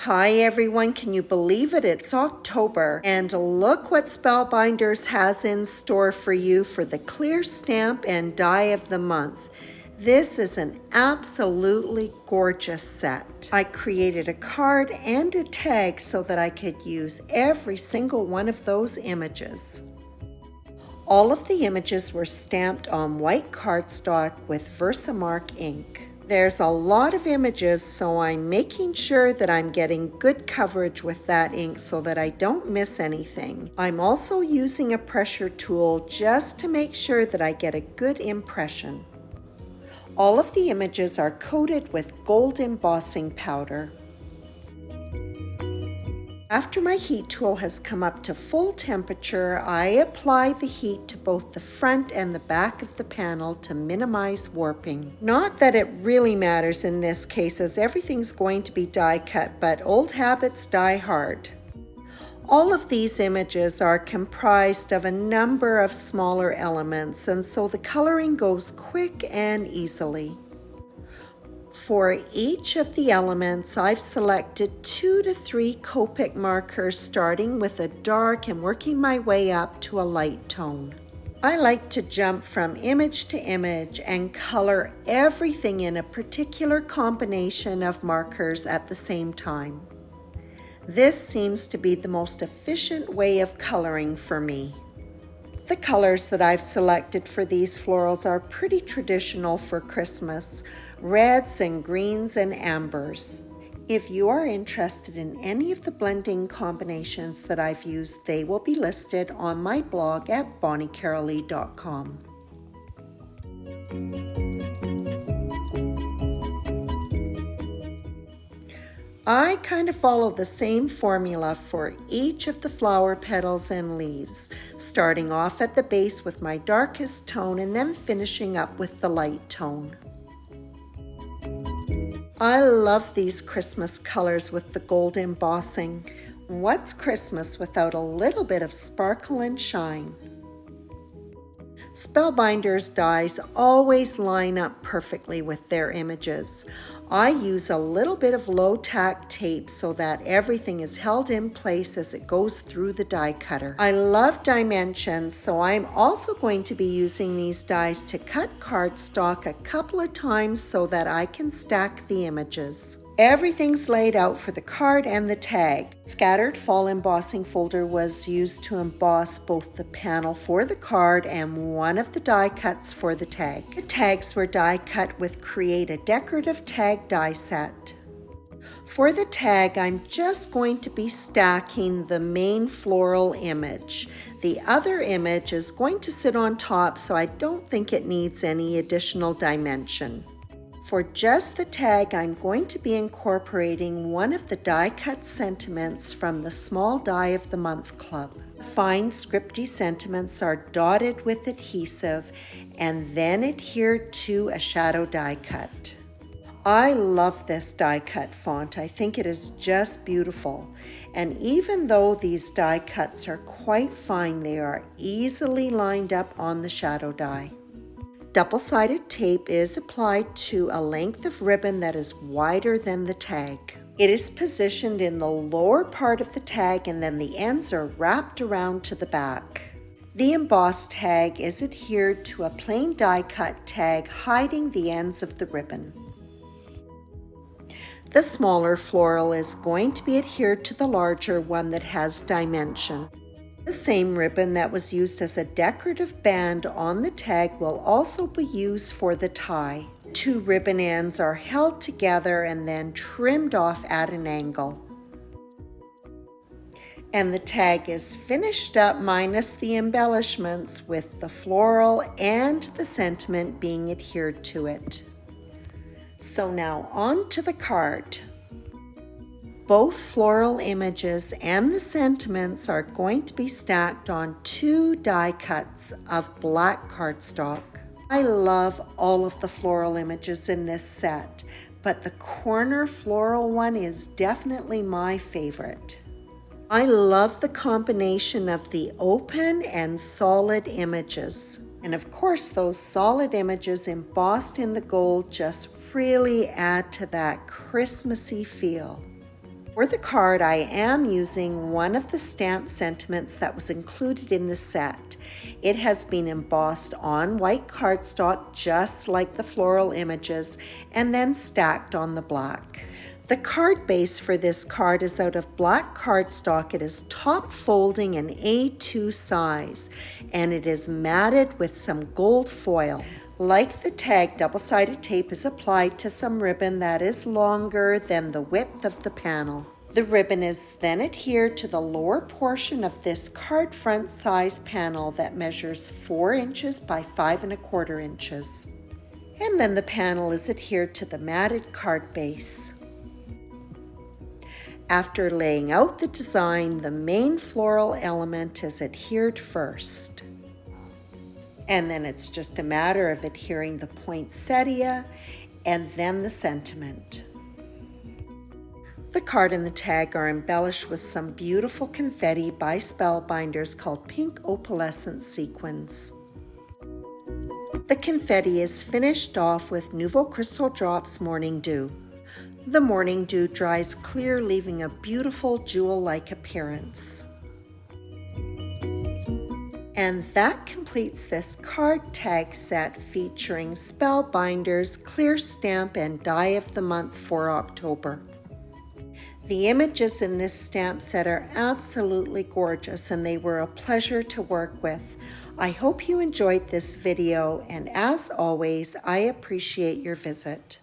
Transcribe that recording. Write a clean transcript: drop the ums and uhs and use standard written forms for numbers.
Hi everyone, can you believe it? It's October, and look what Spellbinders has in store for you for the clear stamp and die of the month. This is an absolutely gorgeous set. I created a card and a tag so that I could use every single one of those images. All of the images were stamped on white cardstock with Versamark ink. There's a lot of images, so I'm making sure that I'm getting good coverage with that ink so that I don't miss anything. I'm also using a pressure tool just to make sure that I get a good impression. All of the images are coated with gold embossing powder. After my heat tool has come up to full temperature, I apply the heat to both the front and the back of the panel to minimize warping. Not that it really matters in this case, as everything's going to be die cut, but old habits die hard. All of these images are comprised of a number of smaller elements, and so the coloring goes quick and easily. For each of the elements, I've selected 2 to 3 Copic markers, starting with a dark and working my way up to a light tone. I like to jump from image to image and color everything in a particular combination of markers at the same time. This seems to be the most efficient way of coloring for me. The colors that I've selected for these florals are pretty traditional for Christmas: reds and greens and ambers. If you are interested in any of the blending combinations that I've used, they will be listed on my blog at bonniecarolee.com. I kind of follow the same formula for each of the flower petals and leaves, starting off at the base with my darkest tone and then finishing up with the light tone. I love these Christmas colors with the gold embossing. What's Christmas without a little bit of sparkle and shine? Spellbinders dies always line up perfectly with their images. I use a little bit of low-tack tape so that everything is held in place as it goes through the die cutter. I love dimensions, so I'm also going to be using these dies to cut cardstock a couple of times so that I can stack the images. Everything's laid out for the card and the tag. Scattered fall embossing folder was used to emboss both the panel for the card and one of the die cuts for the tag. The tags were die cut with Create a Decorative Tag die set. For the tag, I'm just going to be stacking the main floral image. The other image is going to sit on top, so I don't think it needs any additional dimension. For just the tag, I'm going to be incorporating one of the die cut sentiments from the Small Die of the Month Club. The fine scripty sentiments are dotted with adhesive and then adhered to a shadow die cut. I love this die cut font. I think it is just beautiful. And even though these die cuts are quite fine, they are easily lined up on the shadow die. Double-sided tape is applied to a length of ribbon that is wider than the tag. It is positioned in the lower part of the tag, and then the ends are wrapped around to the back. The embossed tag is adhered to a plain die-cut tag, hiding the ends of the ribbon. The smaller floral is going to be adhered to the larger one that has dimension. The same ribbon that was used as a decorative band on the tag will also be used for the tie. 2 ribbon ends are held together and then trimmed off at an angle. And the tag is finished up minus the embellishments, with the floral and the sentiment being adhered to it. So now on to the card. Both floral images and the sentiments are going to be stacked on 2 die cuts of black cardstock. I love all of the floral images in this set, but the corner floral one is definitely my favorite. I love the combination of the open and solid images. And of course, those solid images embossed in the gold just really add to that Christmassy feel. For the card, I am using one of the stamp sentiments that was included in the set. It has been embossed on white cardstock just like the floral images and then stacked on the black. The card base for this card is out of black cardstock. It is top folding in A2 size and it is matted with some gold foil. Like the tag, double-sided tape is applied to some ribbon that is longer than the width of the panel. The ribbon is then adhered to the lower portion of this card front size panel that measures 4 inches by 5¼ inches. And then the panel is adhered to the matted card base. After laying out the design, the main floral element is adhered first. And then it's just a matter of adhering the poinsettia and then the sentiment. The card and the tag are embellished with some beautiful confetti by Spellbinders called Pink Opalescent Sequins. The confetti is finished off with Nouveau Crystal Drops Morning Dew. The Morning Dew dries clear, leaving a beautiful jewel-like appearance. And that completes this card tag set featuring Spellbinders Clear Stamp and Die of the Month for October. The images in this stamp set are absolutely gorgeous and they were a pleasure to work with. I hope you enjoyed this video and as always, I appreciate your visit.